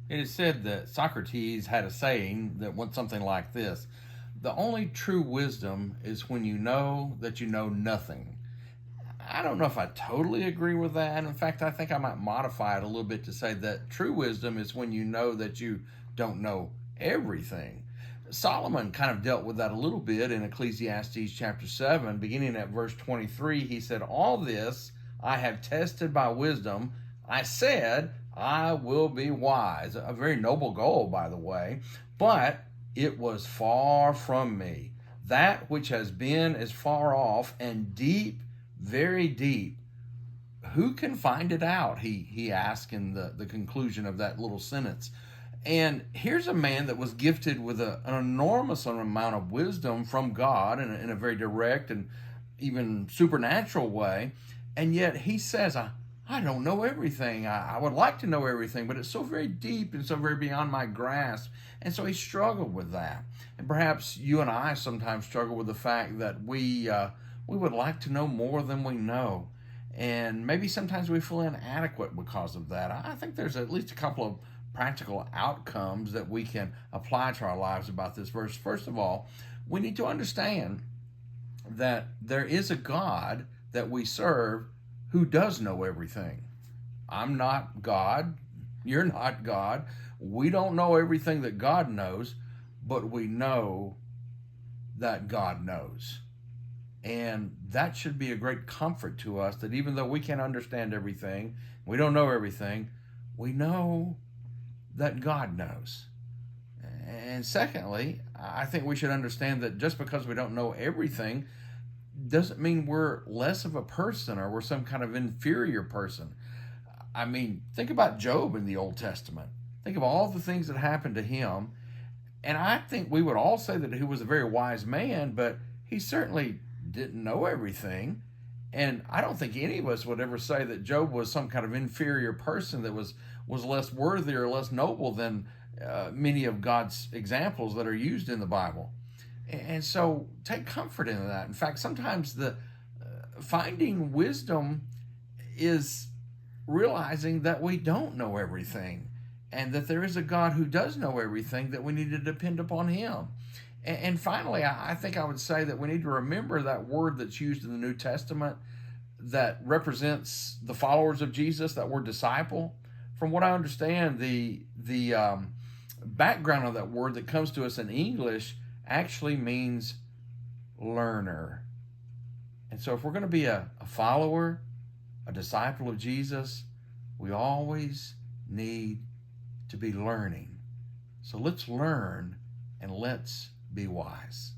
It is said that Socrates had a saying that went something like this: the only true wisdom is when you know that you know nothing. I don't know if I totally agree with that. In fact, I think I might modify it a little bit to say that true wisdom is when you know that you don't know everything. Solomon kind of dealt with that a little bit in Ecclesiastes chapter 7, beginning at verse 23. He said, "All this I have tested by wisdom. I said, I will be wise." A very noble goal, by the way, but it was far from me. That which has been is far off and deep, very deep. Who can find it out? He asked in the conclusion of that little sentence. And here's a man that was gifted with an enormous amount of wisdom from God in a very direct and even supernatural way. And yet he says, I don't know everything. I would like to know everything, but it's so very deep and so very beyond my grasp. And so he struggled with that. And perhaps you and I sometimes struggle with the fact that we would like to know more than we know. And maybe sometimes we feel inadequate because of that. I think there's at least a couple of practical outcomes that we can apply to our lives about this verse. First of all, we need to understand that there is a God that we serve who does know everything. I'm not God. You're not God. We don't know everything that God knows, but we know that God knows. And that should be a great comfort to us, that even though we can't understand everything, we don't know everything, we know that God knows. And secondly, I think we should understand that just because we don't know everything doesn't mean we're less of a person or we're some kind of inferior person. I mean, think about Job in the Old Testament. Think of all the things that happened to him. And I think we would all say that he was a very wise man, but he certainly didn't know everything. And I don't think any of us would ever say that Job was some kind of inferior person that was less worthy or less noble than many of God's examples that are used in the Bible. And so take comfort in that. In fact, sometimes the finding wisdom is realizing that we don't know everything and that there is a God who does know everything, that we need to depend upon him. And finally, I think I would say that we need to remember that word that's used in the New Testament that represents the followers of Jesus, that word disciple. From what I understand, the background of that word that comes to us in English actually means learner. And so if we're going to be a follower, a disciple of Jesus, we always need to be learning. So let's learn and let's be wise.